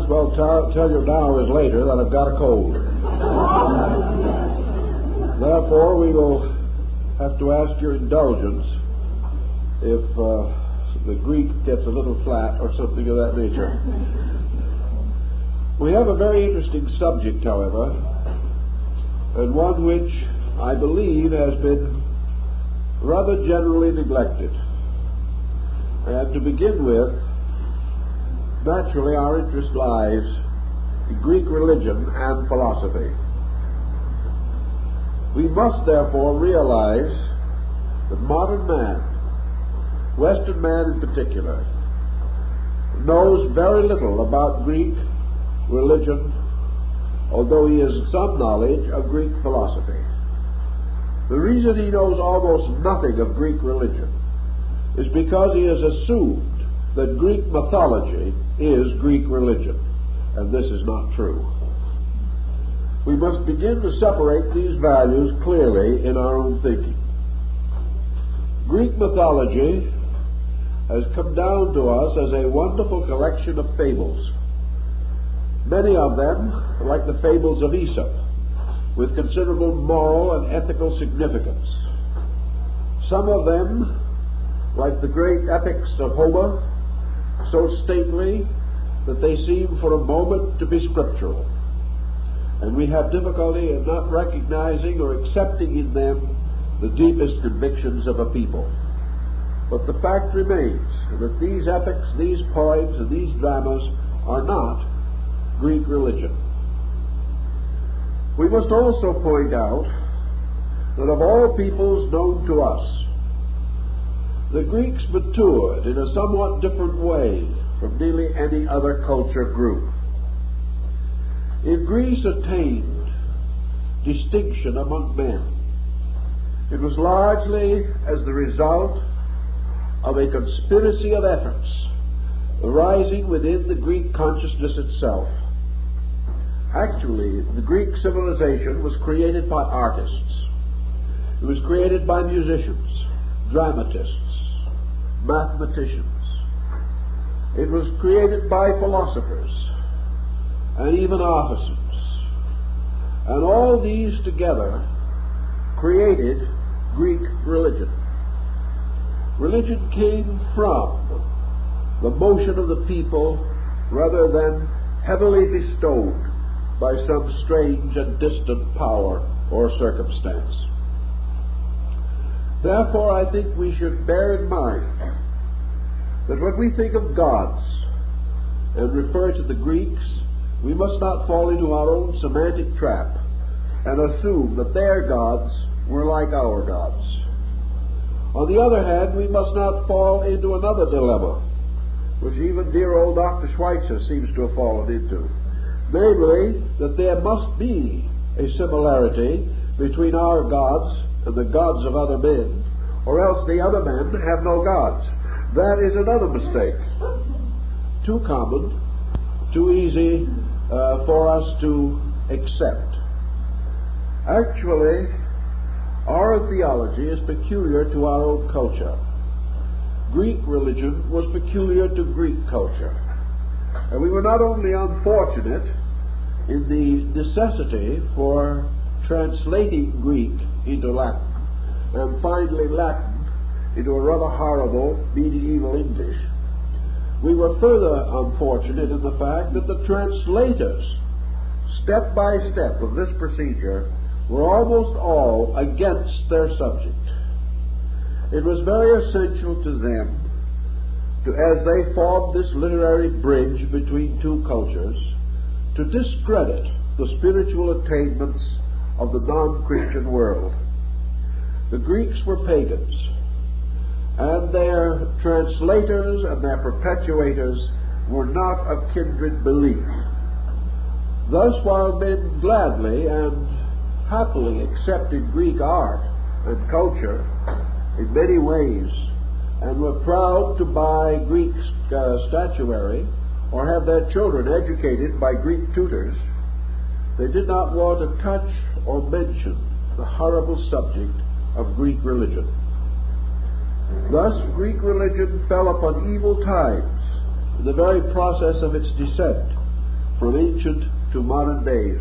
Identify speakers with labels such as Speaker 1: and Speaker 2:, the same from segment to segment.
Speaker 1: as well tell you now as later that I've got a cold. Therefore, we will have to ask your indulgence if the Greek gets a little flat or something of that nature. We have a very interesting subject, however, and one which I believe has been rather generally neglected. And to begin with, naturally our interest lies in Greek religion and philosophy. We must therefore realize that modern man, Western man in particular, knows very little about Greek religion, although he has some knowledge of Greek philosophy. The reason he knows almost nothing of Greek religion is because he has assumed that Greek mythology is Greek religion, and this is not true. We must begin to separate these values clearly in our own thinking. Greek mythology has come down to us as a wonderful collection of fables. Many of them are like the fables of Aesop, with considerable moral and ethical significance. Some of them, like the great epics of Homer, so stately that they seem for a moment to be scriptural. And we have difficulty in not recognizing or accepting in them the deepest convictions of a people. But the fact remains that these epics, these poems, and these dramas are not Greek religion. We must also point out that of all peoples known to us, the Greeks matured in a somewhat different way from nearly any other culture group. If Greece attained distinction among men, it was largely as the result of a conspiracy of efforts arising within the Greek consciousness itself. Actually, the Greek civilization was created by artists. It was created by musicians, dramatists, mathematicians. It was created by philosophers and even artisans. And all these together created Greek religion. Religion came from the motion of the people rather than heavily bestowed by some strange and distant power or circumstance. Therefore, I think we should bear in mind that when we think of gods and refer to the Greeks, we must not fall into our own semantic trap and assume that their gods were like our gods. On the other hand, we must not fall into another dilemma, which even dear old Dr. Schweitzer seems to have fallen into. Namely, that there must be a similarity between our gods and the gods of other men, or else the other men have no gods. That is another mistake. Too common, too easy for us to accept. Actually, our theology is peculiar to our own culture. Greek religion was peculiar to Greek culture. And we were not only unfortunate in the necessity for translating Greek into Latin, and finally Latin into a rather horrible medieval English, we were further unfortunate in the fact that the translators, step by step of this procedure, were almost all against their subject. It was very essential to them, as they formed this literary bridge between two cultures, to discredit the spiritual attainments of the non-Christian world. The Greeks were pagans, and their translators and their perpetuators were not of kindred belief. Thus, while men gladly and happily accepted Greek art and culture in many ways, and were proud to buy Greek statuary or have their children educated by Greek tutors, they did not want to touch or mention the horrible subject of Greek religion. Thus, Greek religion fell upon evil times in the very process of its descent, from ancient to modern days.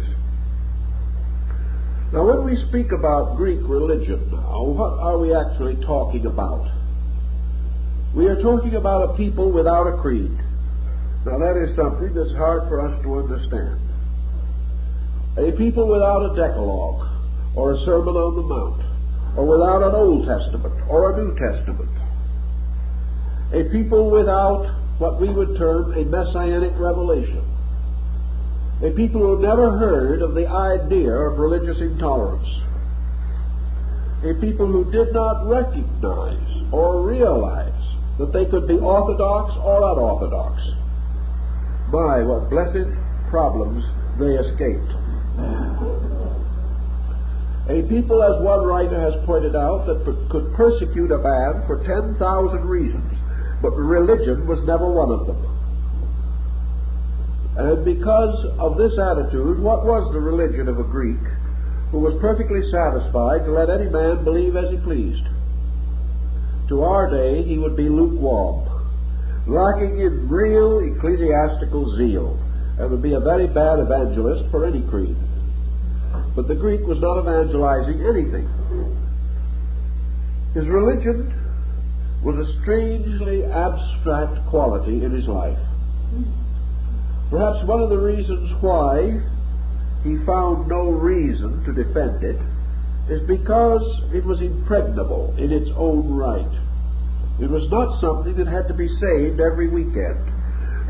Speaker 1: Now, when we speak about Greek religion now, what are we actually talking about? We are talking about a people without a creed. Now, that is something that's hard for us to understand. A people without a Decalogue, or a Sermon on the Mount, or without an Old Testament, or a New Testament. A people without what we would term a messianic revelation. A people who never heard of the idea of religious intolerance. A people who did not recognize or realize that they could be orthodox or unorthodox. My, what blessed problems they escaped. A people, as one writer has pointed out, that could persecute a man for 10,000 reasons, but religion was never one of them. And because of this attitude, what was the religion of a Greek who was perfectly satisfied to let any man believe as he pleased? To our day, he would be lukewarm, lacking in real ecclesiastical zeal, and would be a very bad evangelist for any creed. But the Greek was not evangelizing anything. His religion was a strangely abstract quality in his life. Perhaps one of the reasons why he found no reason to defend it is because it was impregnable in its own right. It was not something that had to be saved every weekend,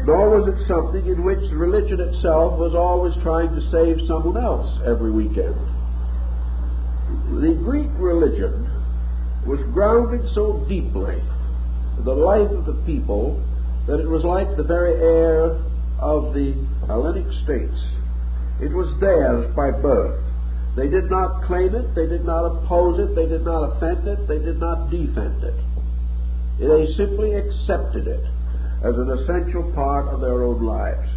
Speaker 1: nor was it something in which religion itself was always trying to save someone else every weekend. The Greek religion was grounded so deeply in the life of the people that it was like the very air of the Hellenic states. It was theirs by birth. They did not claim it, they did not oppose it, they did not offend it, they did not defend it. They simply accepted it as an essential part of their own lives.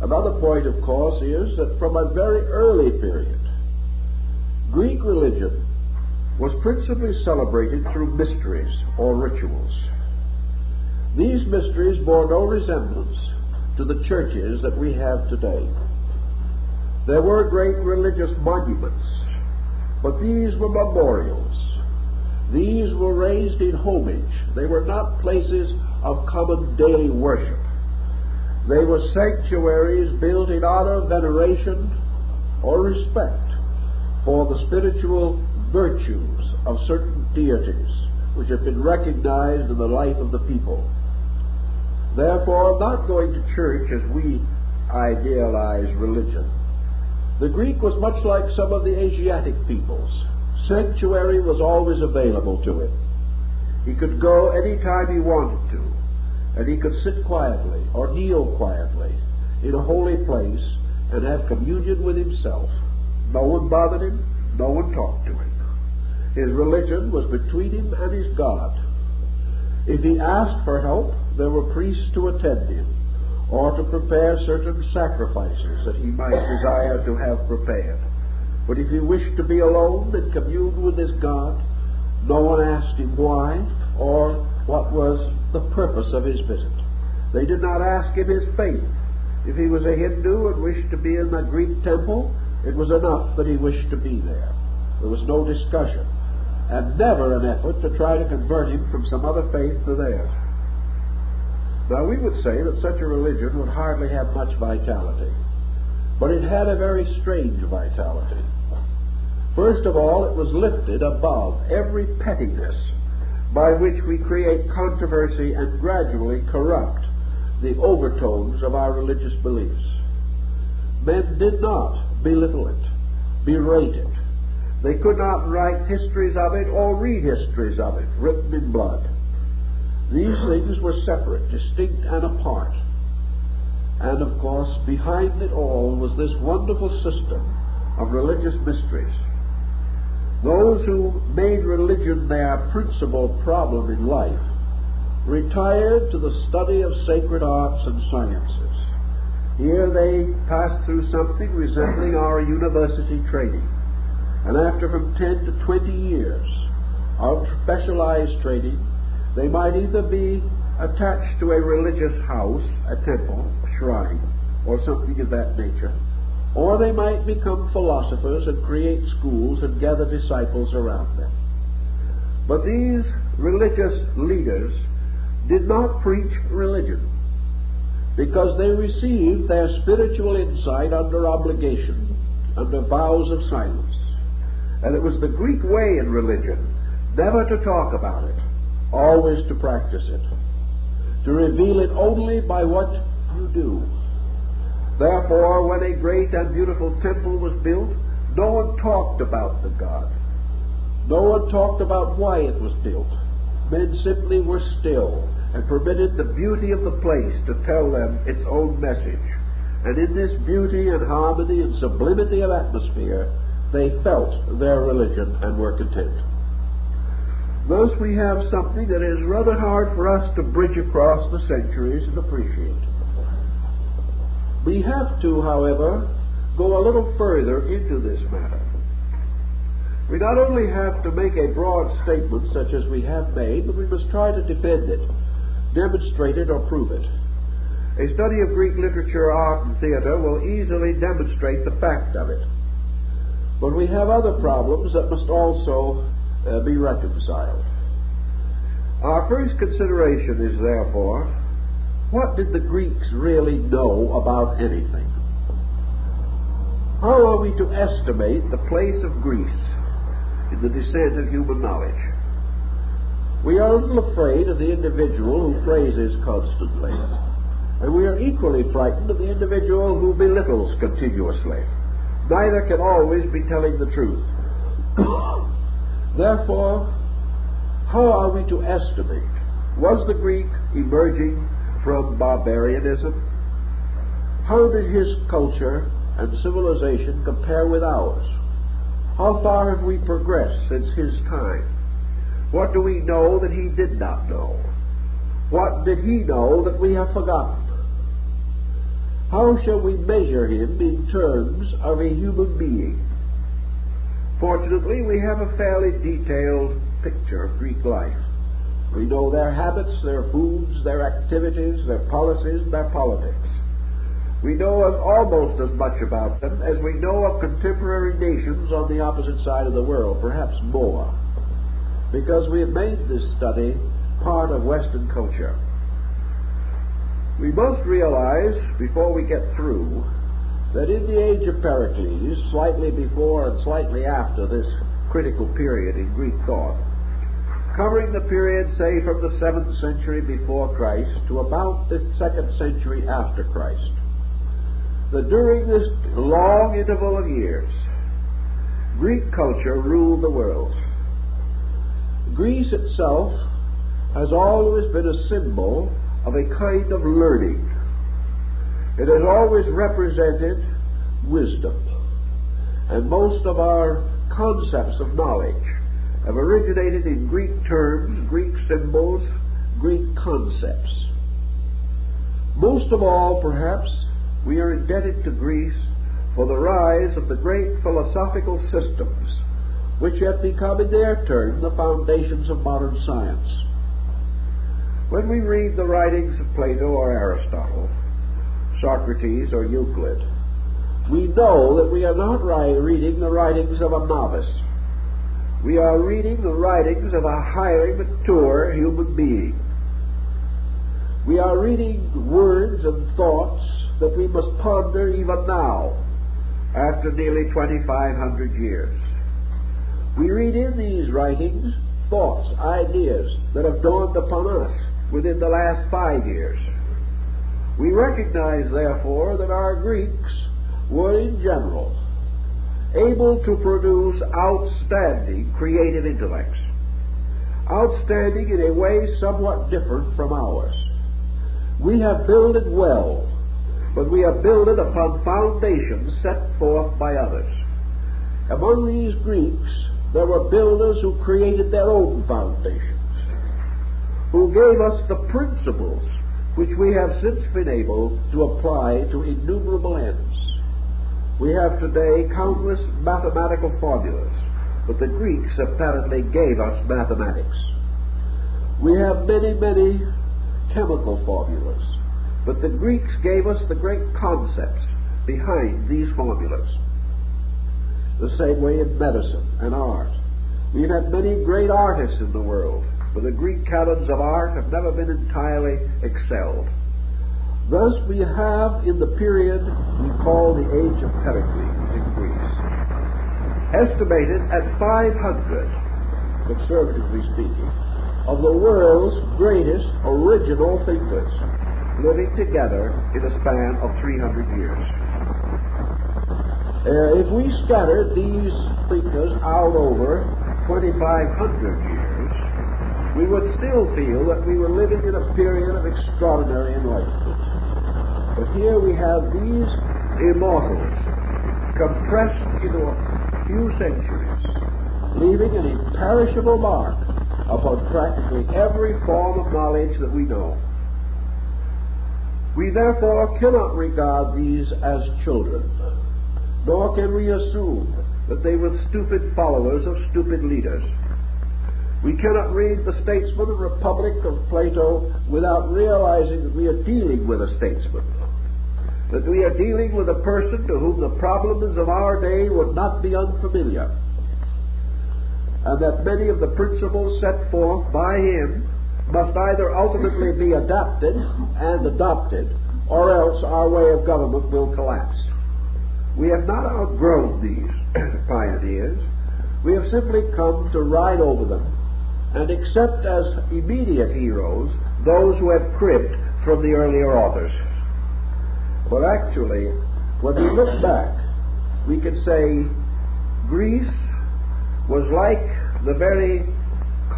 Speaker 1: Another point, of course, is that from a very early period, Greek religion was principally celebrated through mysteries or rituals. These mysteries bore no resemblance to the churches that we have today. There were great religious monuments, but these were memorials. These were raised in homage. They were not places of common daily worship. They were sanctuaries built in honor, veneration, or respect for the spiritual virtues of certain deities which have been recognized in the life of the people. Therefore, not going to church as we idealize religion. The Greek was much like some of the Asiatic peoples. Sanctuary was always available to him. He could go any time he wanted to, and he could sit quietly or kneel quietly in a holy place and have communion with himself. No one bothered him, no one talked to him. His religion was between him and his God. If he asked for help, there were priests to attend him, or to prepare certain sacrifices that he might desire to have prepared. But if he wished to be alone and commune with his God, no one asked him why or what was the purpose of his visit. They did not ask him his faith. If he was a Hindu and wished to be in the Greek temple, it was enough that he wished to be there. There was no discussion, and never an effort to try to convert him from some other faith to theirs. Now, we would say that such a religion would hardly have much vitality, but it had a very strange vitality. First of all, it was lifted above every pettiness by which we create controversy and gradually corrupt the overtones of our religious beliefs. Men did not belittle it, berate it. They could not write histories of it or read histories of it written in blood. These things were separate, distinct, and apart. And of course, behind it all was this wonderful system of religious mysteries. Those who made religion their principal problem in life retired to the study of sacred arts and sciences. Here they passed through something resembling our university training. And after from 10 to 20 years of specialized training, they might either be attached to a religious house, a temple, a shrine, or something of that nature. Or they might become philosophers and create schools and gather disciples around them. But these religious leaders did not preach religion, because they received their spiritual insight under obligation, under vows of silence. And it was the Greek way in religion never to talk about it, always to practice it, to reveal it only by what you do. Therefore, when a great and beautiful temple was built, no one talked about the God. No one talked about why it was built. Men simply were still and permitted the beauty of the place to tell them its own message. And in this beauty and harmony and sublimity of atmosphere, they felt their religion and were content. Thus we have something that is rather hard for us to bridge across the centuries and appreciate. We have to, however, go a little further into this matter. We not only have to make a broad statement such as we have made, but we must try to defend it, demonstrate it, or prove it. A study of Greek literature, art, and theater will easily demonstrate the fact of it. But we have other problems that must also be reconciled. Our first consideration is, therefore, what did the Greeks really know about anything? How are we to estimate the place of Greece in the descent of human knowledge? We are a little afraid of the individual who praises constantly, and we are equally frightened of the individual who belittles continuously. Neither can always be telling the truth. Therefore, how are we to estimate? Was the Greek emerging from barbarianism? How did his culture and civilization compare with ours? How far have we progressed since his time? What do we know that he did not know? What did he know that we have forgotten? How shall we measure him in terms of a human being? Fortunately, we have a fairly detailed picture of Greek life. We know their habits, their foods, their activities, their policies, and their politics. We know almost as much about them as we know of contemporary nations on the opposite side of the world, perhaps more, because we have made this study part of Western culture. We must realize, before we get through, that in the age of Pericles, slightly before and slightly after this critical period in Greek thought, covering the period, say, from the 7th century before Christ to about the 2nd century after Christ, that during this long interval of years, Greek culture ruled the world. Greece itself has always been a symbol of a kind of learning. It has always represented wisdom. And most of our concepts of knowledge have originated in Greek terms, Greek symbols, Greek concepts. Most of all, perhaps, we are indebted to Greece for the rise of the great philosophical systems which have become in their turn the foundations of modern science. When we read the writings of Plato or Aristotle, Socrates or Euclid, we know that we are not reading the writings of a novice. We are reading the writings of a highly mature human being. We are reading words and thoughts that we must ponder even now, after nearly 2,500 years. We read in these writings thoughts, ideas that have dawned upon us within the last 5 years. We recognize, therefore, that our Greeks were in general able to produce outstanding creative intellects, outstanding in a way somewhat different from ours. We have builded well, but we have builded upon foundations set forth by others. Among these Greeks, there were builders who created their own foundations, who gave us the principles which we have since been able to apply to innumerable ends. We have today countless mathematical formulas, but the Greeks apparently gave us mathematics. We have many, many chemical formulas, But the Greeks gave us the great concepts behind these formulas. The same way in medicine and art. We've had many great artists in the world, but the Greek canons of art have never been entirely excelled. Thus we have in the period we call the Age of Pericles in Greece, estimated at 500, conservatively speaking, of the world's greatest original thinkers living together in a span of 300 years. If we scattered these thinkers out over 2,500 years, we would still feel that we were living in a period of extraordinary enlightenment. But here we have these immortals compressed into a few centuries, leaving an imperishable mark upon practically every form of knowledge that we know. We therefore cannot regard these as children, nor can we assume that they were stupid followers of stupid leaders. We cannot read the Statesman and Republic of Plato without realizing that we are dealing with a statesman, that we are dealing with a person to whom the problems of our day would not be unfamiliar, and that many of the principles set forth by him must either ultimately be adapted and adopted, or else our way of government will collapse. We have not outgrown these pioneers. We have simply come to ride over them and accept as immediate heroes those who have cribbed from the earlier authors. But actually, when we look back, we can say Greece was like the very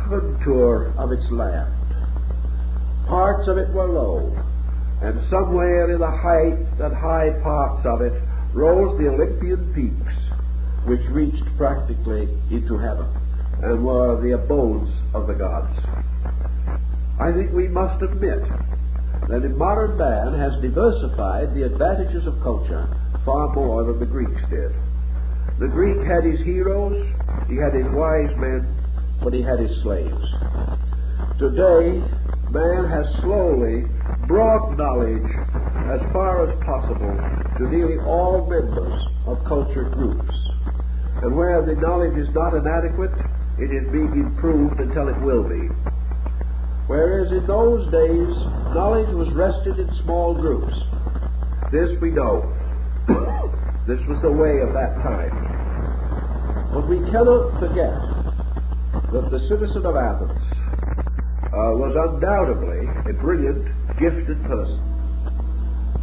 Speaker 1: contour of its land. Parts of it were low, and somewhere in the height and high parts of it rose the Olympian peaks, which reached practically into heaven and were the abodes of the gods. I think we must admit that modern man has diversified the advantages of culture far more than the Greeks did. The Greek had his heroes, he had his wise men, but he had his slaves. Today, man has slowly brought knowledge as far as possible to nearly all members of cultured groups. And where the knowledge is not inadequate, it is being improved until it will be. Whereas in those days, knowledge was rested in small groups. This we know. This was the way of that time. But we cannot forget that the citizen of Athens was undoubtedly a brilliant, gifted person,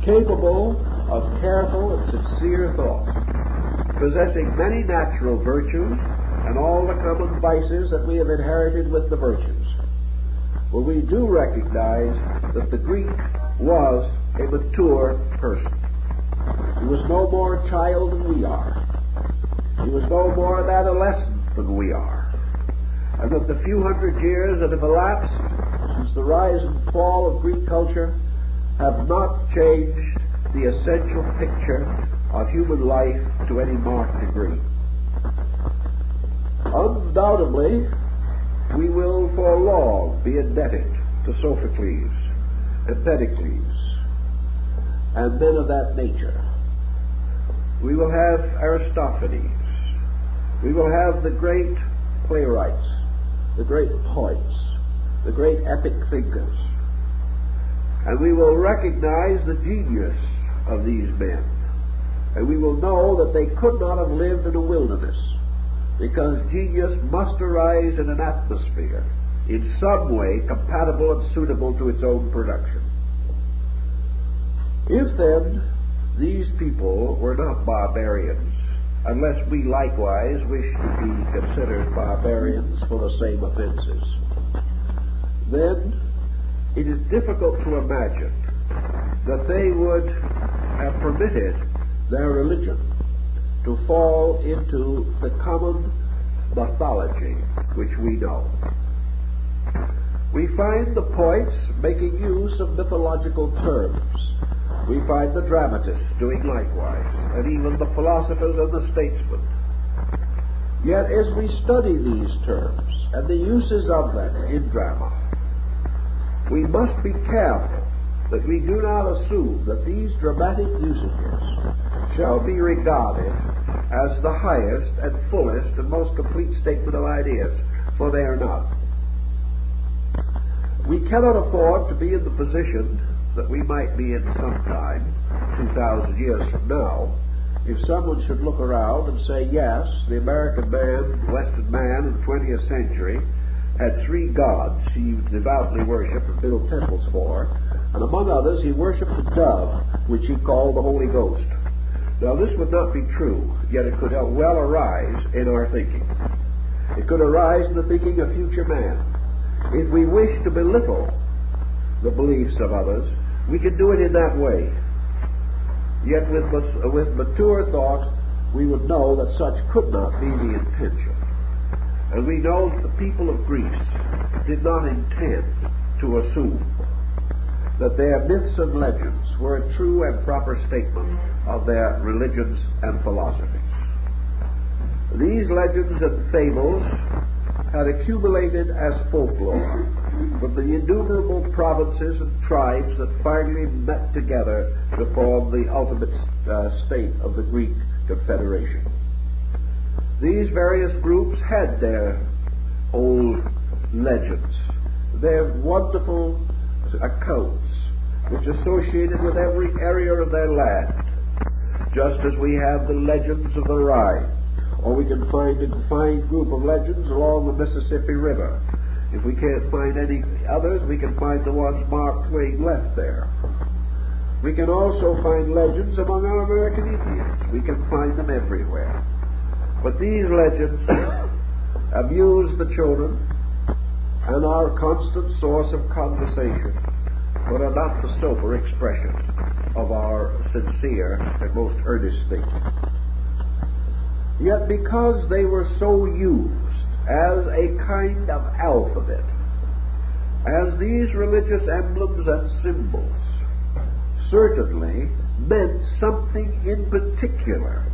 Speaker 1: capable of careful and sincere thought, possessing many natural virtues and all the common vices that we have inherited with the virtues. Well, we do recognize that the Greek was a mature person. He was no more a child than we are. He was no more an adolescent than we are. And that the few hundred years that have elapsed since the rise and fall of Greek culture have not changed the essential picture of human life to any marked degree. Undoubtedly, we will for long be indebted to Sophocles, Empedocles, and men of that nature. We will have Aristophanes. We will have the great playwrights, the great poets, the great epic thinkers. And we will recognize the genius of these men. And we will know that they could not have lived in a wilderness, because genius must arise in an atmosphere in some way compatible and suitable to its own production. If then these people were not barbarians, unless we likewise wish to be considered barbarians for the same offenses, then it is difficult to imagine that they would have permitted their religion to fall into the common mythology which we know. We find the poets making use of mythological terms. We find the dramatists doing likewise, and even the philosophers and the statesmen. Yet as we study these terms and the uses of them in drama, we must be careful that we do not assume that these dramatic usages shall be regarded as the highest and fullest and most complete statement of ideas, for they are not. We cannot afford to be in the position that we might be in sometime, 2,000 years from now, if someone should look around and say, yes, the American man, the Western man in the 20th century had three gods he devoutly worshipped and built temples for, and among others he worshipped a dove, which he called the Holy Ghost. Now this would not be true, yet it could well arise in our thinking. It could arise in the thinking of future man. If we wish to belittle the beliefs of others, we can do it in that way. Yet with mature thought, we would know that such could not be the intention. And we know that the people of Greece did not intend to assume that their myths and legends were a true and proper statement of their religions and philosophies. These legends and fables had accumulated as folklore from the innumerable provinces and tribes that finally met together to form the ultimate state of the Greek Confederation. These various groups had their old legends, their wonderful accounts, which associated with every area of their land, just as we have the legends of the Rhine, or we can find a defined group of legends along the Mississippi River. If we can't find any others, we can find the ones Mark Twain left there. We can also find legends among our American Indians. We can find them everywhere. But these legends amuse the children and are a constant source of conversation, but are not the sober expression of our sincere and most earnest thinking. Yet because they were so used as a kind of alphabet, as these religious emblems and symbols certainly meant something in particular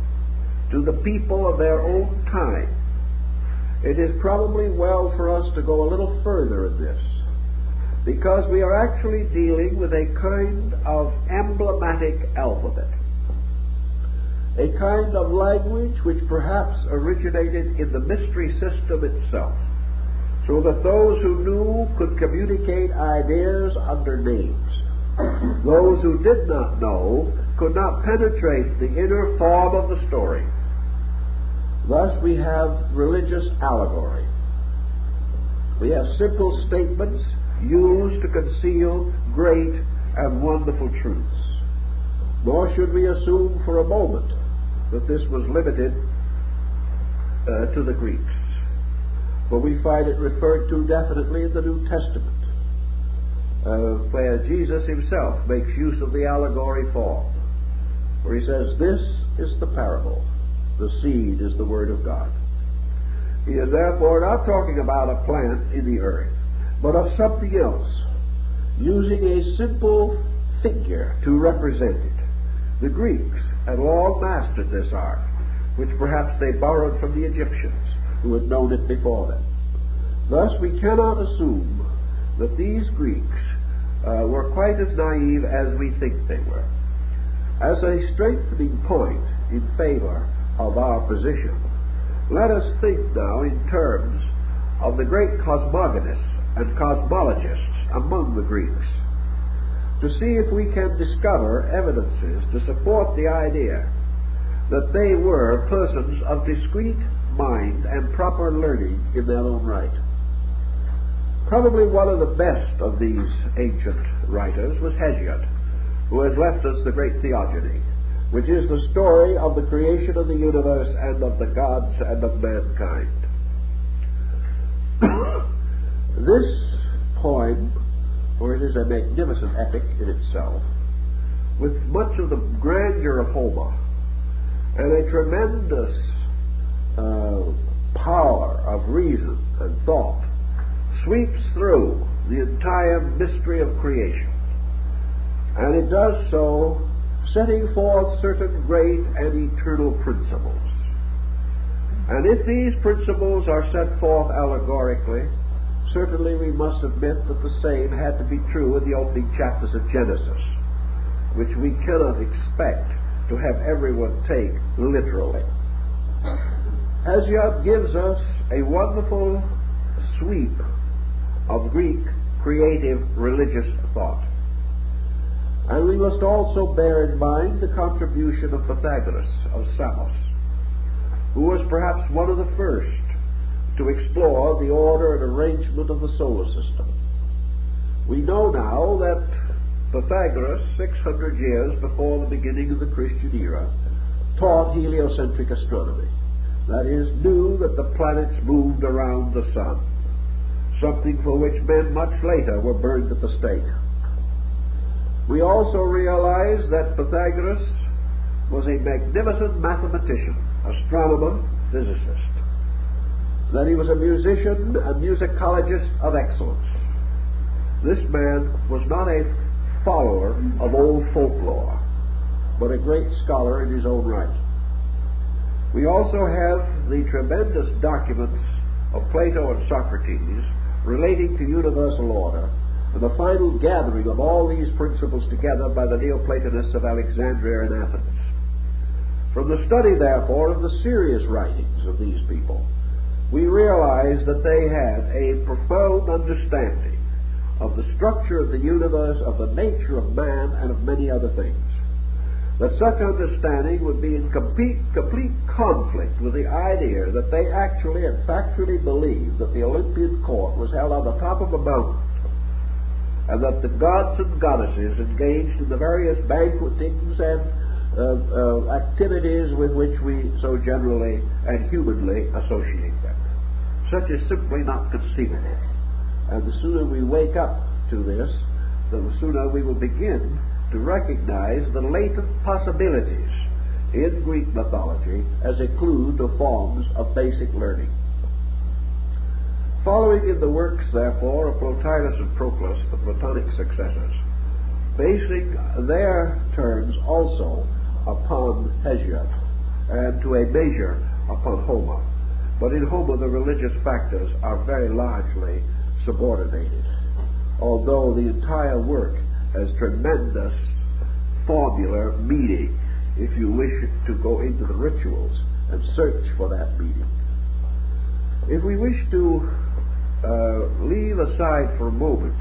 Speaker 1: to the people of their own time, it is probably well for us to go a little further in this, because we are actually dealing with a kind of emblematic alphabet, a kind of language which perhaps originated in the mystery system itself, so that those who knew could communicate ideas under names. Those who did not know could not penetrate the inner form of the story. Thus we have religious allegory. We have simple statements used to conceal great and wonderful truths. Nor should we assume for a moment that this was limited to the Greeks. For we find it referred to definitely in the New Testament, where Jesus himself makes use of the allegory form, where he says, "This is the parable. The seed is the word of God." He is therefore not talking about a plant in the earth, but of something else, using a simple figure to represent it. The Greeks had long mastered this art, which perhaps they borrowed from the Egyptians, who had known it before them. Thus we cannot assume that these Greeks were quite as naive as we think they were. As a strengthening point in favor of our position, let us think now in terms of the great cosmogonists and cosmologists among the Greeks, to see if we can discover evidences to support the idea that they were persons of discreet mind and proper learning in their own right. Probably one of the best of these ancient writers was Hesiod, who has left us the great Theogony, which is the story of the creation of the universe and of the gods and of mankind. This poem, for it is a magnificent epic in itself, with much of the grandeur of Homer and a tremendous power of reason and thought, sweeps through the entire mystery of creation. And it does so setting forth certain great and eternal principles. And if these principles are set forth allegorically, Certainly we must admit that the same had to be true in the opening chapters of Genesis, which we cannot expect to have everyone take literally. Hesiod gives us a wonderful sweep of Greek creative religious thought. And we must also bear in mind the contribution of Pythagoras of Samos, who was perhaps one of the first to explore the order and arrangement of the solar system. We know now that Pythagoras, 600 years before the beginning of the Christian era, taught heliocentric astronomy. That is, knew that the planets moved around the sun, something for which men much later were burned at the stake. We also realize that Pythagoras was a magnificent mathematician, astronomer, physicist, that he was a musician, a musicologist of excellence. This man was not a follower of old folklore, but a great scholar in his own right. We also have the tremendous documents of Plato and Socrates relating to universal order, and the final gathering of all these principles together by the Neoplatonists of Alexandria and Athens. From the study, therefore, of the serious writings of these people, we realize that they had a profound understanding of the structure of the universe, of the nature of man, and of many other things. That such understanding would be in complete conflict with the idea that they actually and factually believed that the Olympian court was held on the top of a mountain, and that the gods and goddesses engaged in the various banquetings and activities with which we so generally and humanly associate them. Such is simply not conceivable. And the sooner we wake up to this, the sooner we will begin to recognize the latent possibilities in Greek mythology as a clue to forms of basic learning. Following in the works, therefore, of Plotinus and Proclus, the Platonic successors, basing their terms also upon Hesiod, and to a measure upon Homer. But in Homer the religious factors are very largely subordinated, although the entire work has tremendous formular meaning if you wish to go into the rituals and search for that meaning. If we wish to leave aside for a moment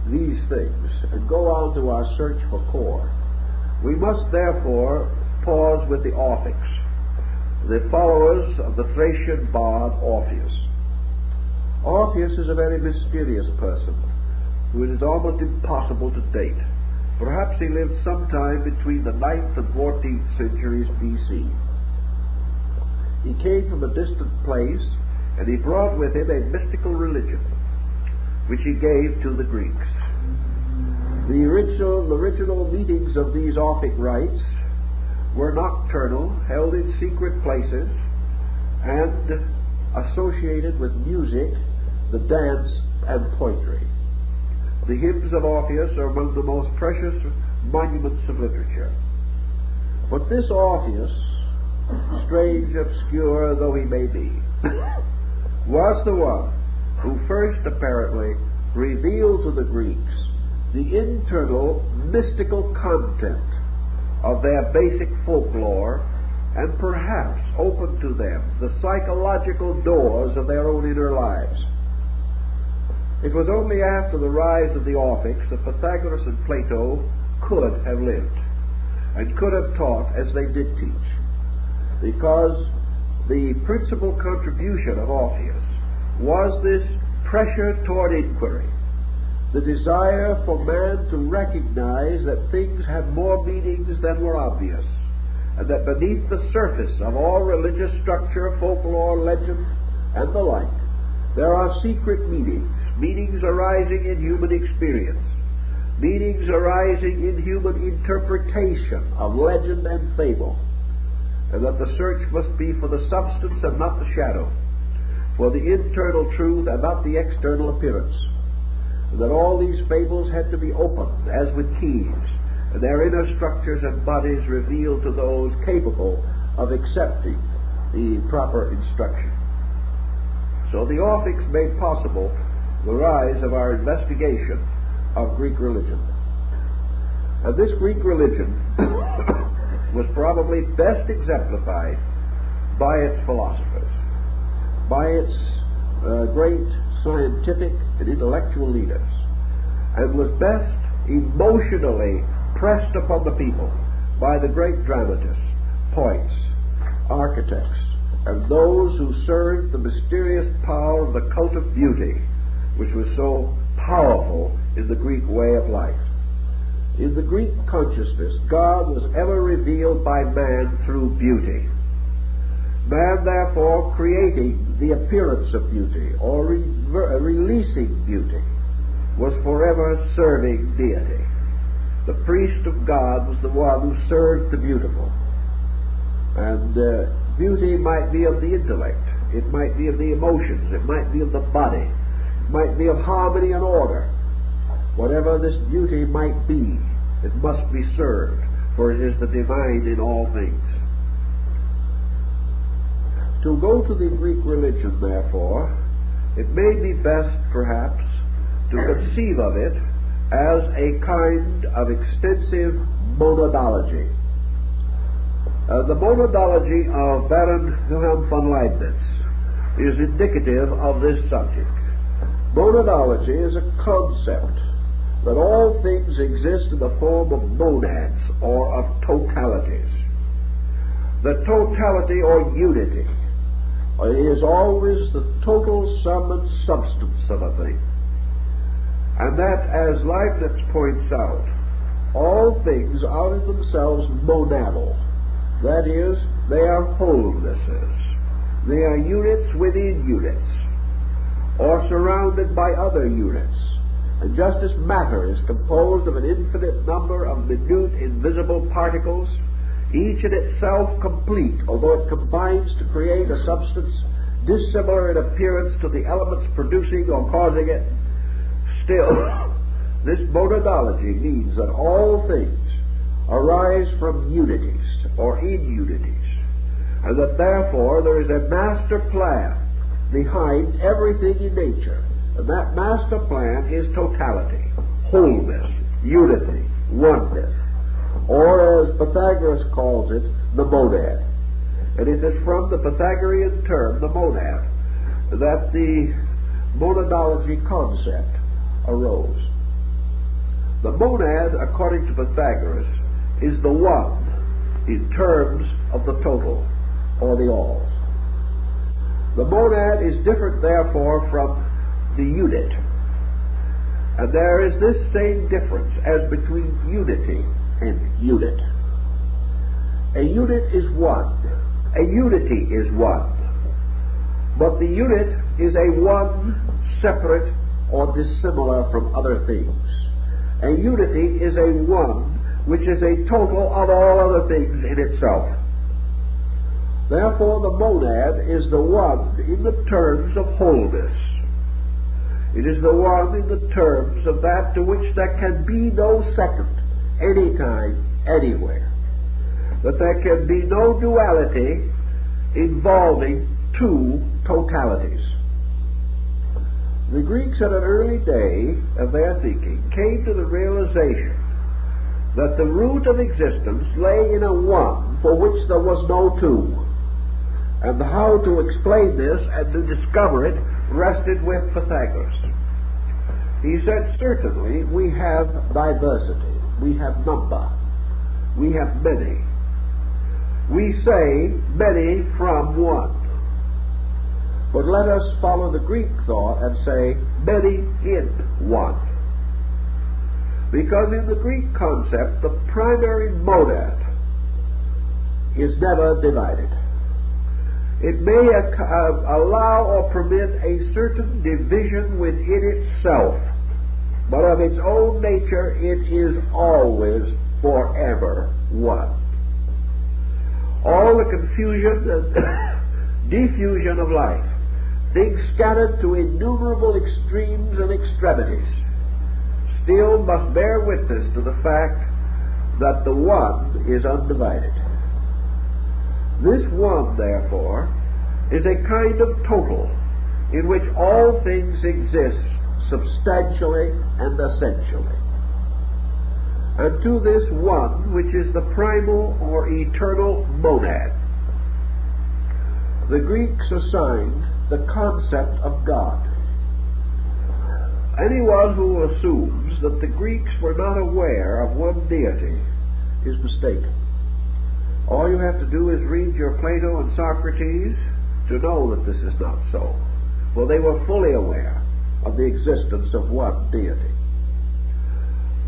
Speaker 1: these things and go on to our search for core, we must therefore pause with the Orphics, the followers of the Thracian bard Orpheus. Orpheus is a very mysterious person who it is almost impossible to date. Perhaps he lived sometime between the 9th and 14th centuries B.C. He came from a distant place, and he brought with him a mystical religion, which he gave to the Greeks. The original meetings of these Orphic rites were nocturnal, held in secret places, and associated with music, the dance, and poetry. The hymns of Orpheus are among the most precious monuments of literature. But this Orpheus, strange, obscure though he may be, was the one who first apparently revealed to the Greeks the internal mystical content of their basic folklore, and perhaps opened to them the psychological doors of their own inner lives. It was only after the rise of the Orphics that Pythagoras and Plato could have lived and could have taught as they did teach, because the principal contribution of Orpheus was this pressure toward inquiry, the desire for man to recognize that things had more meanings than were obvious, and that beneath the surface of all religious structure, folklore, legend, and the like, there are secret meanings, meanings arising in human experience, meanings arising in human interpretation of legend and fable, and that the search must be for the substance and not the shadow, for the internal truth and not the external appearance, and that all these fables had to be opened as with keys, and their inner structures and bodies revealed to those capable of accepting the proper instruction. So the Orphics made possible the rise of our investigation of Greek religion. And this Greek religion was probably best exemplified by its philosophers, by its great scientific and intellectual leaders, and was best emotionally pressed upon the people by the great dramatists, poets, architects, and those who served the mysterious power of the cult of beauty, which was so powerful in the Greek way of life. In the Greek consciousness, God was ever revealed by man through beauty. Man, therefore, creating the appearance of beauty or releasing beauty, was forever serving deity. The priest of God was the one who served the beautiful. And beauty might be of the intellect, it might be of the emotions, it might be of the body, it might be of harmony and order. Whatever this beauty might be, it must be served, for it is the divine in all things. To go to the Greek religion, therefore, it may be best, perhaps, to conceive of it as a kind of extensive monadology. The monadology of Baron Wilhelm von Leibniz is indicative of this subject. Monadology is a concept that all things exist in the form of monads or of totalities. The totality or unity is always the total sum and substance of a thing. And that, as Leibniz points out, all things are in themselves monadal. That is, they are wholenesses. They are units within units, or surrounded by other units. And just as matter is composed of an infinite number of minute invisible particles, each in itself complete, although it combines to create a substance dissimilar in appearance to the elements producing or causing it, still, this monadology means that all things arise from unities or in unities, and that therefore there is a master plan behind everything in nature, and that master plan is totality, wholeness, unity, oneness, or as Pythagoras calls it, the monad. And it is from the Pythagorean term, the monad, that the monadology concept arose. The monad, according to Pythagoras, is the one in terms of the total or the all. The monad is different, therefore, from the unit. And there is this same difference as between unity and unit. A unit is one. A unity is one. But the unit is a one separate or dissimilar from other things. A unity is a one which is a total of all other things in itself. Therefore, the monad is the one in the terms of wholeness. It is the one in the terms of that to which there can be no second, anytime, anywhere. That there can be no duality involving two totalities. The Greeks at an early day of their thinking came to the realization that the root of existence lay in a one for which there was no two. And how to explain this and to discover it rested with Pythagoras. He said, certainly we have diversity, we have number, we have many. We say many from one. But let us follow the Greek thought and say many in one. Because in the Greek concept, the primary monad is never divided. It may allow or permit a certain division within itself, but of its own nature it is always forever one. All the confusion and diffusion of life, things scattered to innumerable extremes and extremities, still must bear witness to the fact that the one is undivided. This one, therefore, is a kind of total in which all things exist substantially and essentially. And to this one, which is the primal or eternal monad, the Greeks assigned the concept of God. Anyone who assumes that the Greeks were not aware of one deity is mistaken. All you have to do is read your Plato and Socrates to know that this is not so. For they were fully aware of the existence of one deity.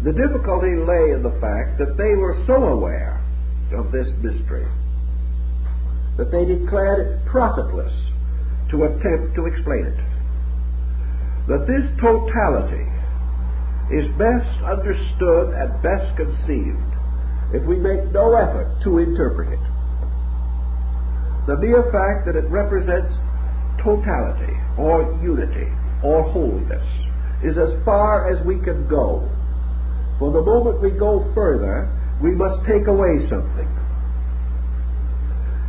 Speaker 1: The difficulty lay in the fact that they were so aware of this mystery that they declared it profitless to attempt to explain it. That this totality is best understood and best conceived if we make no effort to interpret it. The mere fact that it represents totality or unity or holiness is as far as we can go. For the moment we go further, we must take away something.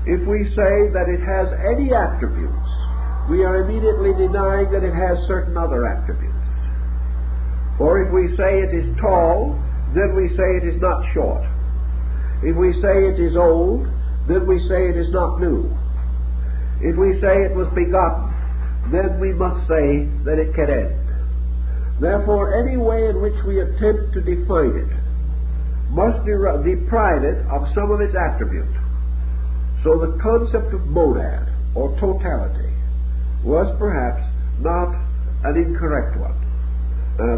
Speaker 1: If we say that it has any attributes, we are immediately denying that it has certain other attributes. For if we say it is tall, then we say it is not short. If we say it is old, then we say it is not new. If we say it was begotten, then we must say that it can end. Therefore, any way in which we attempt to define it must deprive it of some of its attribute. So the concept of monad, or totality, was perhaps not an incorrect one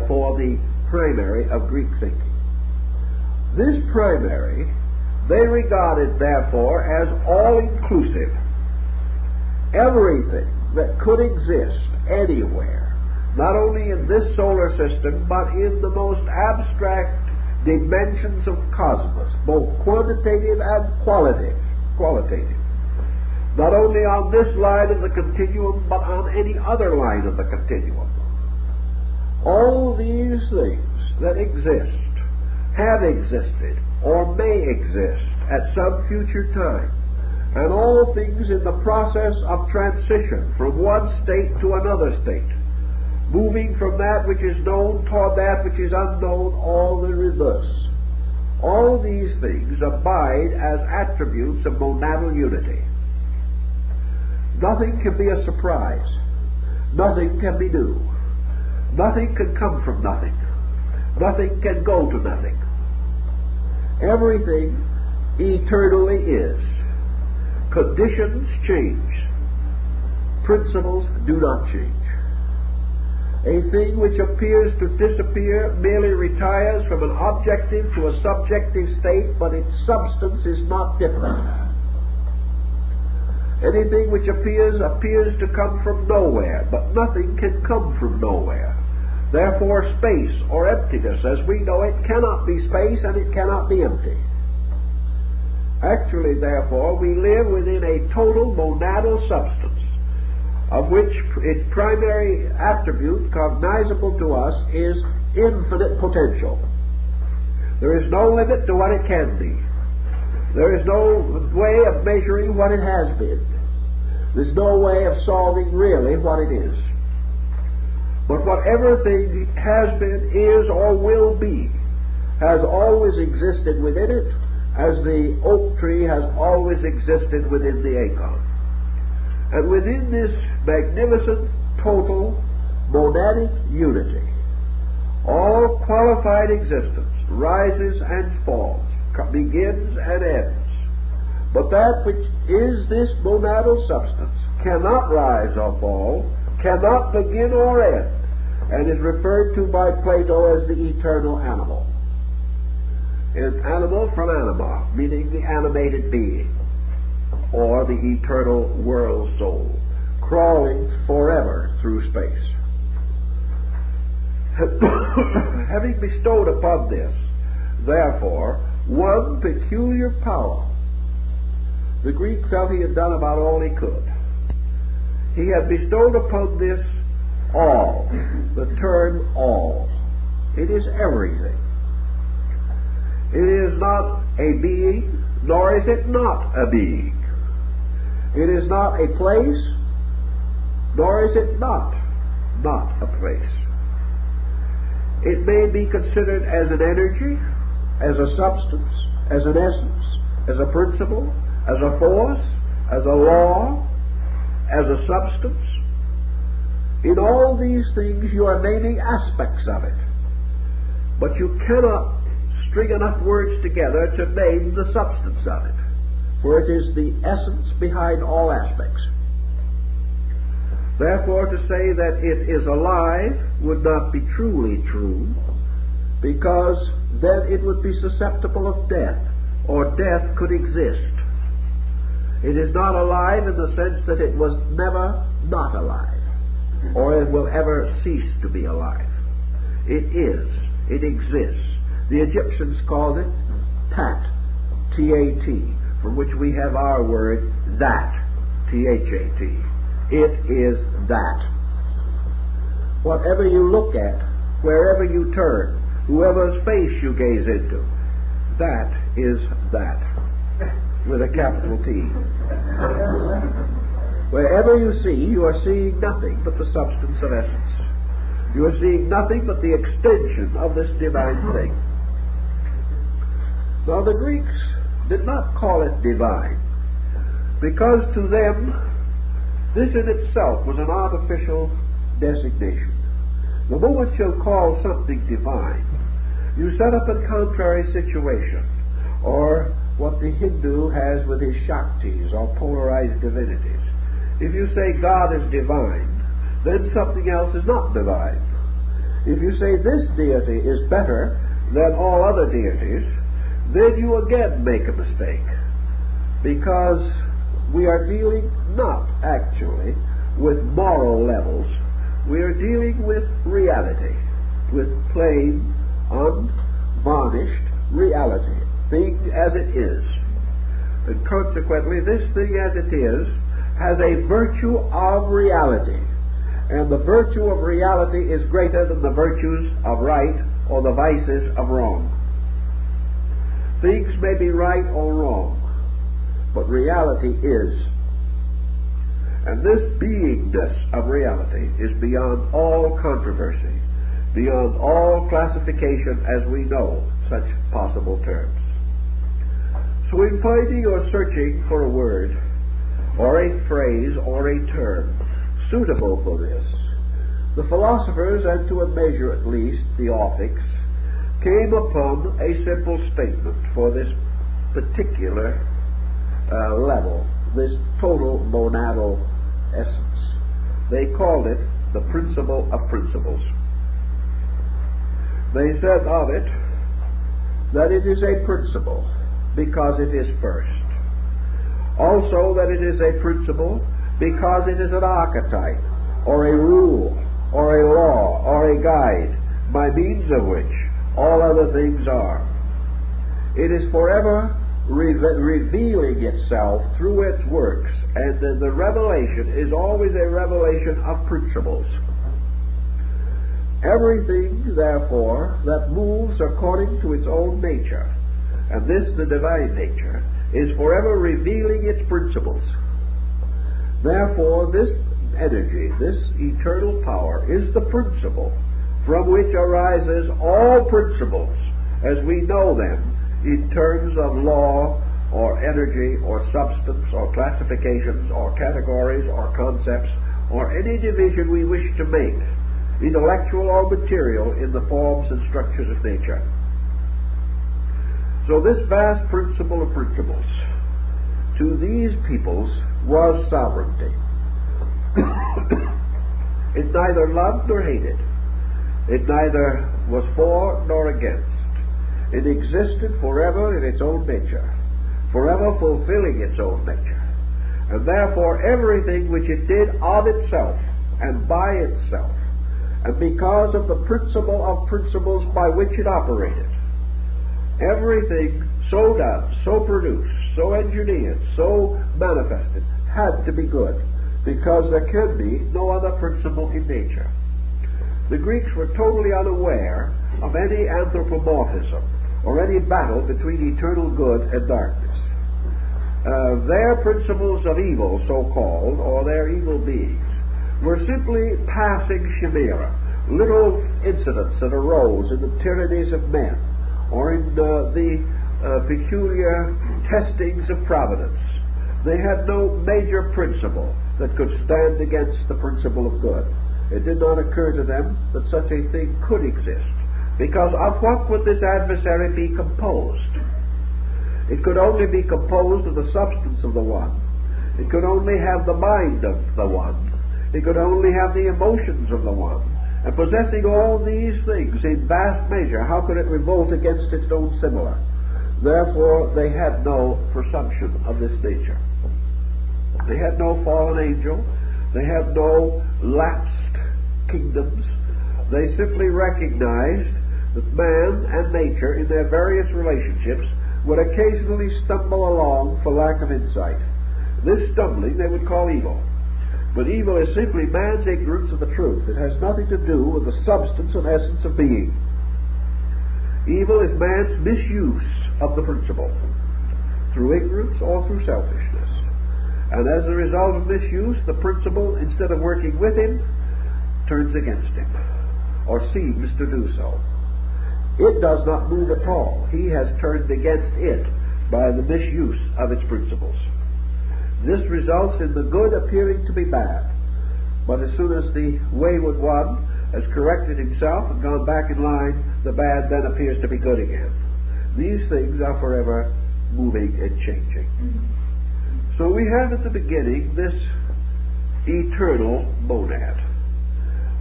Speaker 1: for the primary of Greek thinking. This primary they regarded, therefore, as all-inclusive. Everything that could exist anywhere, not only in this solar system, but in the most abstract dimensions of cosmos, both quantitative and qualitative. Not only on this line of the continuum, but on any other line of the continuum. All these things that exist, have existed, or may exist at some future time, and all things in the process of transition from one state to another state, moving from that which is known toward that which is unknown, all the reverse. All these things abide as attributes of monadal unity. Nothing can be a surprise. Nothing can be new. Nothing can come from nothing. Nothing can go to nothing. Everything eternally is. Conditions change. Principles do not change. A thing which appears to disappear merely retires from an objective to a subjective state, but its substance is not different. Anything which appears to come from nowhere, but nothing can come from nowhere. Therefore, space or emptiness, as we know it, cannot be space and it cannot be empty. Actually, therefore, we live within a total monadal substance, of which its primary attribute, cognizable to us, is infinite potential. There is no limit to what it can be. There is no way of measuring what it has been. There's no way of solving really what it is. But whatever thing has been, is, or will be, has always existed within it, as the oak tree has always existed within the acorn. And within this magnificent, total, monadic unity, all qualified existence rises and falls, begins and ends. But that which is this monadal substance cannot rise or fall, cannot begin or end, and is referred to by Plato as the eternal animal. An animal from anima, meaning the animated being, or the eternal world soul, crawling forever through space. Having bestowed upon this, therefore, one peculiar power, the Greek felt he had done about all he could. He had bestowed upon this all, the term all. It is everything. It is not a being, nor is it not a being. It is not a place, nor is it not a place. It may be considered as an energy, as a substance, as an essence, as a principle, as a force, as a law, as a substance. In all these things you are naming aspects of it, but you cannot string enough words together to name the substance of it, for it is the essence behind all aspects. Therefore, to say that it is alive would not be truly true, because then it would be susceptible of death, or death could exist. It is not alive in the sense that it was never not alive, or it will ever cease to be alive. It is. It exists. The Egyptians called it Tat, T-A-T, from which we have our word that, T-H-A-T. It is that. Whatever you look at, wherever you turn, whoever's face you gaze into, that is that, with a capital T. Wherever you see, you are seeing nothing but the substance of essence. You are seeing nothing but the extension of this divine thing. Now, the Greeks did not call it divine, because to them this in itself was an artificial designation. The moment you call something divine, you set up a contrary situation, or what the Hindu has with his Shaktis, or polarized divinities. If you say God is divine, then something else is not divine. If you say this deity is better than all other deities, then you again make a mistake, because we are dealing not actually with moral levels. We are dealing with reality, with plain, unvarnished reality, thing as it is. And consequently, this thing as it is has a virtue of reality. And the virtue of reality is greater than the virtues of right or the vices of wrong. Things may be right or wrong, but reality is. And this beingness of reality is beyond all controversy, beyond all classification as we know such possible terms. So in finding or searching for a word, or a phrase, or a term suitable for this, the philosophers, and to a measure at least the Orphics, came upon a simple statement for this particular level, this total monadal essence. They called it the principle of principles. They said of it that it is a principle because it is first. Also that it is a principle because it is an archetype, or a rule, or a law, or a guide, by means of which all other things are. It is forever revealing itself through its works, and the revelation is always a revelation of principles. Everything, therefore, that moves according to its own nature, and this the divine nature, is forever revealing its principles. Therefore, this energy, this eternal power, is the principle from which arises all principles as we know them in terms of law, or energy, or substance, or classifications, or categories, or concepts, or any division we wish to make, intellectual or material, in the forms and structures of nature. So this vast principle of principles, to these peoples, was sovereignty. It neither loved nor hated. It neither was for nor against. It existed forever in its own nature, forever fulfilling its own nature. And therefore everything which it did of itself and by itself, and because of the principle of principles by which it operated, everything so done, so produced, so engineered, so manifested, had to be good, because there can be no other principle in nature. The Greeks were totally unaware of any anthropomorphism, or any battle between eternal good and darkness. Their principles of evil, so-called, or their evil beings, were simply passing chimera, little incidents that arose in the tyrannies of men, or in the peculiar testings of providence. They had no major principle that could stand against the principle of good. It did not occur to them that such a thing could exist, because of what would this adversary be composed? It could only be composed of the substance of the one. It could only have the mind of the one. It could only have the emotions of the one. And possessing all these things in vast measure, how could it revolt against its own similar? Therefore, they had no presumption of this nature. They had no fallen angel. They had no lapsed kingdoms. They simply recognized that man and nature, in their various relationships, would occasionally stumble along for lack of insight. This stumbling they would call evil. But evil is simply man's ignorance of the truth. It has nothing to do with the substance and essence of being. Evil is man's misuse of the principle, through ignorance or through selfishness. And as a result of misuse, the principle, instead of working with him, turns against him, or seems to do so. It does not move at all. He has turned against it by the misuse of its principles. This results in the good appearing to be bad. But as soon as the wayward one has corrected himself and gone back in line, the bad then appears to be good again. These things are forever moving and changing. So we have at the beginning this eternal monad.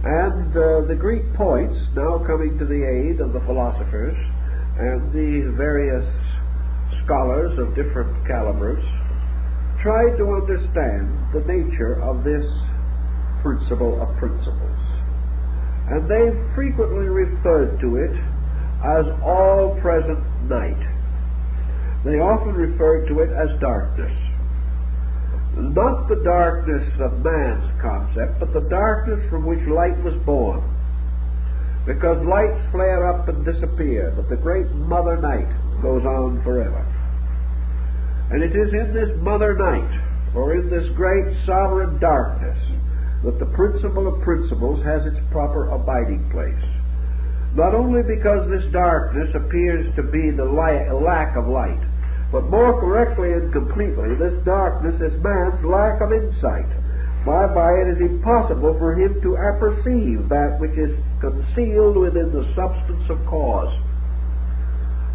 Speaker 1: And the Greek poets, now coming to the aid of the philosophers and the various scholars of different calibers, tried to understand the nature of this principle of principles. And they frequently referred to it as all-present night. They often referred to it as darkness. Not the darkness of man's concept, but the darkness from which light was born. Because lights flare up and disappear, but the great mother night goes on forever. And it is in this mother night, or in this great sovereign darkness, that the principle of principles has its proper abiding place. Not only because this darkness appears to be the lack of light, but more correctly and completely, this darkness is man's lack of insight, whereby it is impossible for him to apperceive that which is concealed within the substance of cause.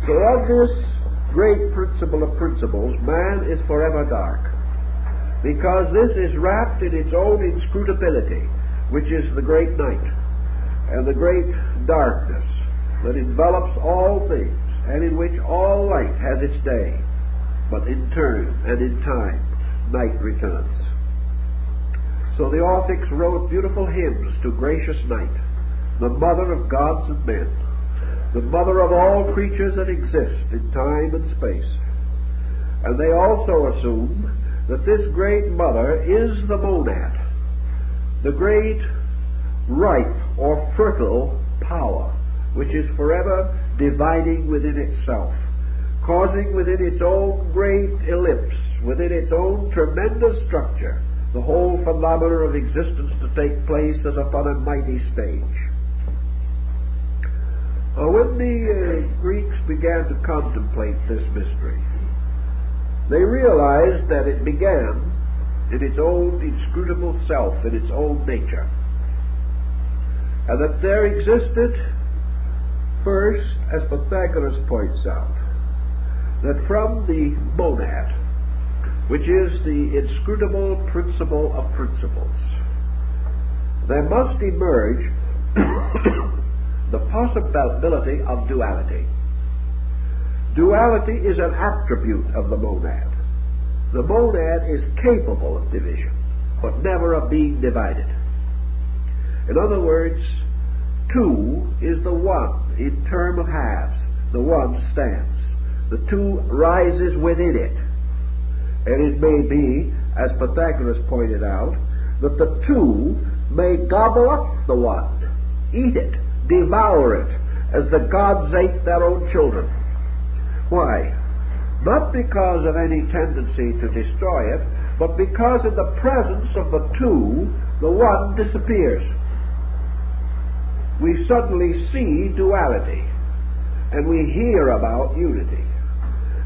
Speaker 1: So of this great principle of principles, man is forever dark, because this is wrapped in its own inscrutability, which is the great night, and the great darkness that envelops all things, and in which all light has its day, but in turn and in time night returns. So the Orphics wrote beautiful hymns to gracious night, the mother of gods and men, the mother of all creatures that exist in time and space. And they also assume that this great mother is the monad, the great ripe or fertile power, which is forever dividing within itself, causing within its own great ellipse, within its own tremendous structure, the whole phenomena of existence to take place as upon a mighty stage. When the Greeks began to contemplate this mystery, they realized that it began in its own inscrutable self, in its own nature, and that there existed first, as Pythagoras points out, that from the monad, which is the inscrutable principle of principles, there must emerge the possibility of duality. Duality is an attribute of the monad. The monad is capable of division, but never of being divided. In other words, two is the one in term of halves. The one stands. The two rises within it. And it may be, as Pythagoras pointed out, that the two may gobble up the one, eat it, devour it, as the gods ate their own children. Why? Not because of any tendency to destroy it, but because in the presence of the two, the one disappears. we suddenly see duality, and we hear about unity.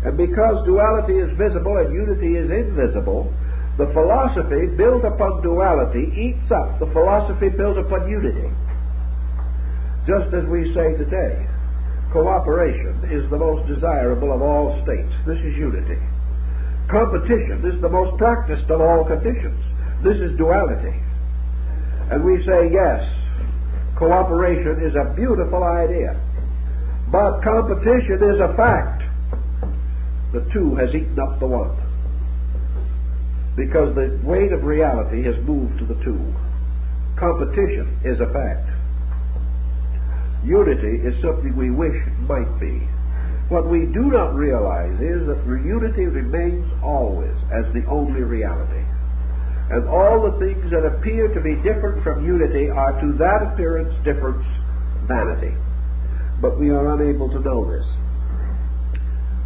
Speaker 1: And because duality is visible and unity is invisible, the philosophy built upon duality eats up the philosophy built upon unity. Just as we say today, cooperation is the most desirable of all states. This is unity. Competition is the most practiced of all conditions. This is duality. And we say, yes, cooperation is a beautiful idea, but competition is a fact. The two has eaten up the one, because the weight of reality has moved to the two. Competition is a fact. Unity is something we wish might be. What we do not realize is that unity remains always as the only reality. And all the things that appear to be different from unity are to that appearance difference vanity. But we are unable to know this.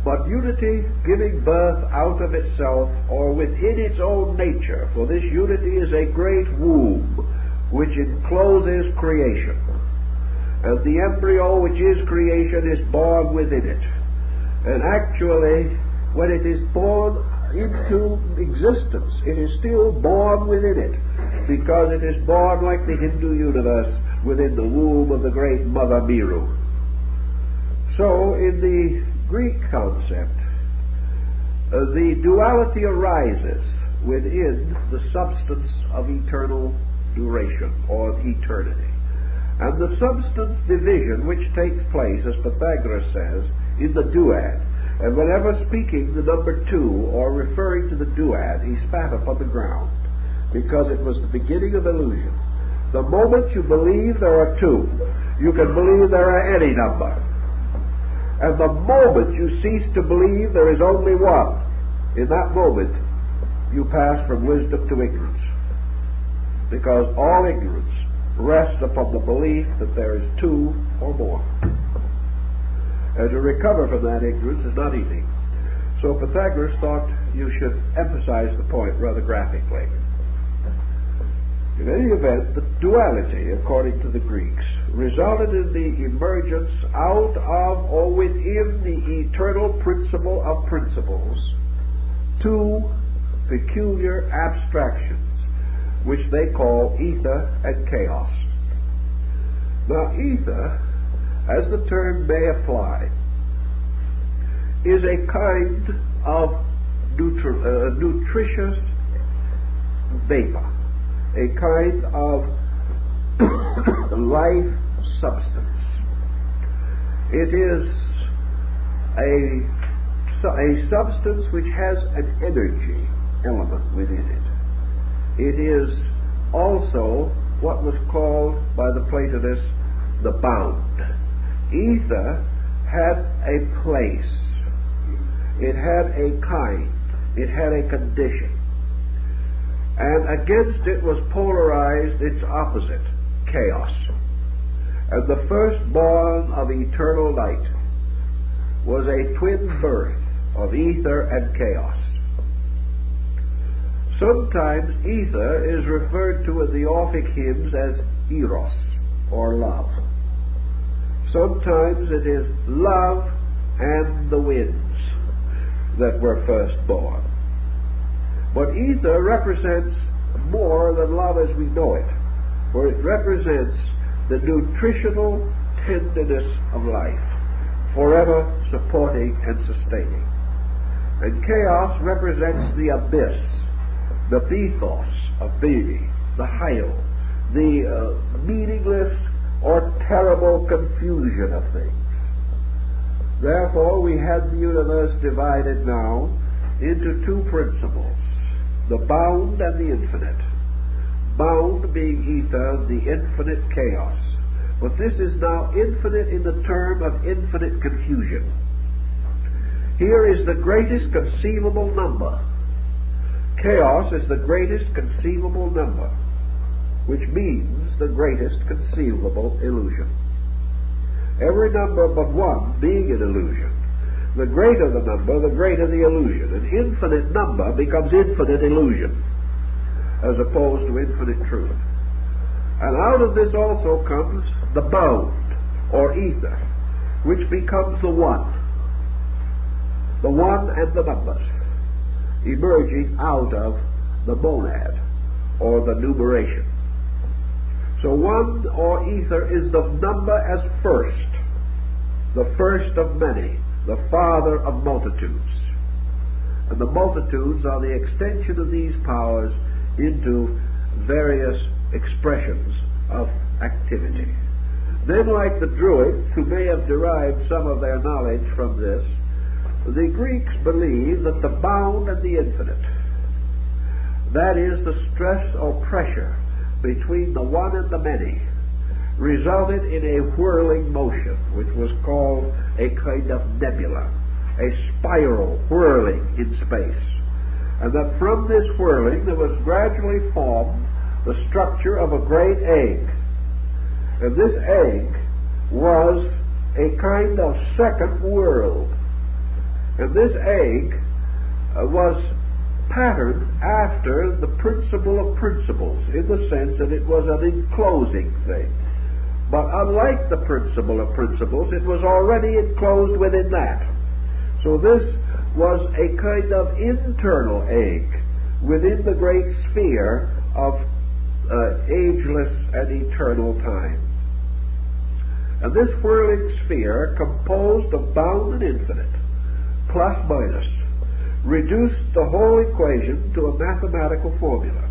Speaker 1: But unity giving birth out of itself or within its own nature, for this unity is a great womb which encloses creation. And the embryo which is creation is born within it. And actually, when it is born into existence, it is still born within it, because it is born like the Hindu universe within the womb of the great Mother Miru. So, in the Greek concept, the duality arises within the substance of eternal duration, or eternity. And the substance division which takes place, as Pythagoras says, in the duad. And whenever speaking the number 2 or referring to the duad, he spat upon the ground, because it was the beginning of illusion. The moment you believe there are 2, you can believe there are any number. And the moment you cease to believe there is only one, in that moment you pass from wisdom to ignorance. Because all ignorance rests upon the belief that there is 2 or more. And to recover from that ignorance is not easy. So Pythagoras thought you should emphasize the point rather graphically. In any event, the duality, according to the Greeks, resulted in the emergence out of or within the eternal principle of principles 2 peculiar abstractions, which they call ether and chaos. Now, ether, as the term may apply, is a kind of nutritious vapor, a kind of life substance. It is a substance which has an energy element within it. It is also what was called by the Platonists the bound. Ether had a place, it had a kind, it had a condition, and against it was polarized its opposite, chaos. And the firstborn of eternal light was a twin birth of ether and chaos. Sometimes ether is referred to in the Orphic hymns as eros, or love. Sometimes it is love and the winds that were first born. But ether represents more than love as we know it, for it represents the nutritional tenderness of life, forever supporting and sustaining. And chaos represents the abyss, the pathos of being, the hyle, the meaningless or terrible confusion of things. Therefore, we have the universe divided now into 2 principles, the bound and the infinite. Bound being ether, the infinite chaos. But this is now infinite in the term of infinite confusion. Here is the greatest conceivable number. Chaos is the greatest conceivable number, which means the greatest conceivable illusion. Every number but 1 being an illusion. The greater the number, the greater the illusion. An infinite number becomes infinite illusion, as opposed to infinite truth. And out of this also comes the bound, or ether, which becomes the one and the numbers, emerging out of the monad, or the numeration. So one, or ether, is the number as first, the first of many, the father of multitudes. And the multitudes are the extension of these powers into various expressions of activity. Then, like the Druids, who may have derived some of their knowledge from this, the Greeks believe that the bound and the infinite, that is, the stress or pressure between the one and the many, resulted in a whirling motion, which was called a kind of nebula, a spiral whirling in space. And that from this whirling there was gradually formed the structure of a great egg. And this egg was a kind of second world. And this egg was patterned after the principle of principles, in the sense that it was an enclosing thing. But unlike the principle of principles, it was already enclosed within that. So this was a kind of internal egg within the great sphere of ageless and eternal time. And this whirling sphere, composed of bound and infinite, plus minus, reduced the whole equation to a mathematical formula.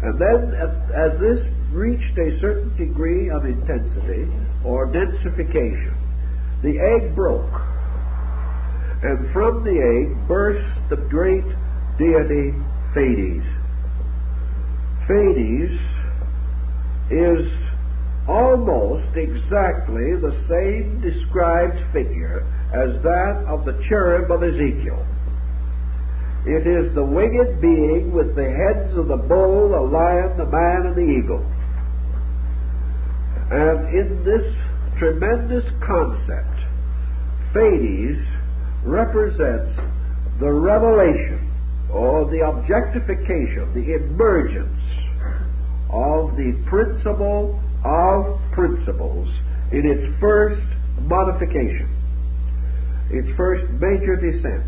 Speaker 1: And then, as this reached a certain degree of intensity, or densification, the egg broke. And from the egg burst the great deity Phaedes. Phaedes is almost exactly the same described figure as that of the cherub of Ezekiel. It is the winged being with the heads of the bull, the lion, the man, and the eagle. And in this tremendous concept, Phaedes represents the revelation, or the objectification, the emergence of the principle of principles in its first modification, its first major descent.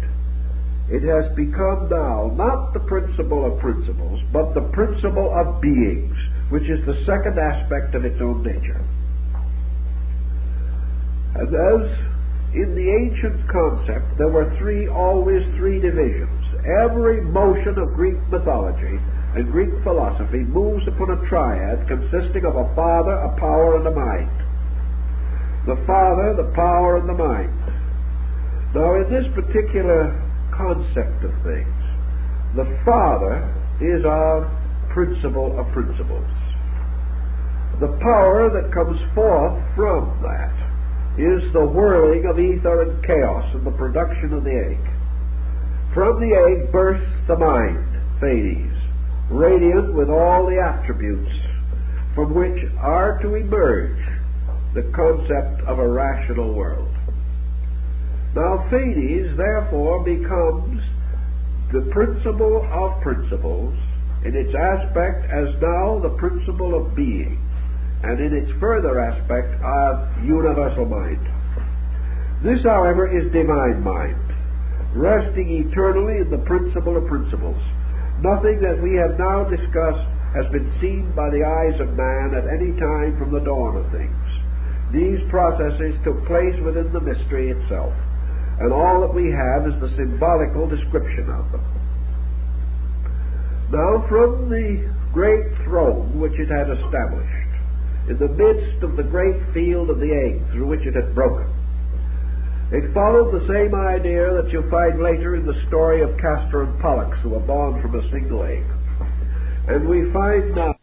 Speaker 1: It has become now not the principle of principles, but the principle of beings, which is the second aspect of its own nature. And as in the ancient concept there were always three divisions, every motion of Greek mythology and Greek philosophy moves upon a triad consisting of a father, a power, and a mind. The father, the power, and the mind. Now, in this particular concept of things, the father is our principle of principles. The power that comes forth from that is the whirling of ether and chaos and the production of the egg. From the egg bursts the mind, Phaedes, radiant with all the attributes from which are to emerge the concept of a rational world. Now, Phaedes, therefore, becomes the principle of principles in its aspect as now the principle of being, and in its further aspect of universal mind. This, however, is divine mind, resting eternally in the principle of principles. Nothing that we have now discussed has been seen by the eyes of man at any time from the dawn of things. These processes took place within the mystery itself, and all that we have is the symbolical description of them. Now, from the great throne which it had established, in the midst of the great field of the egg through which it had broken, it followed the same idea that you'll find later in the story of Castor and Pollux, who were born from a single egg. And we find now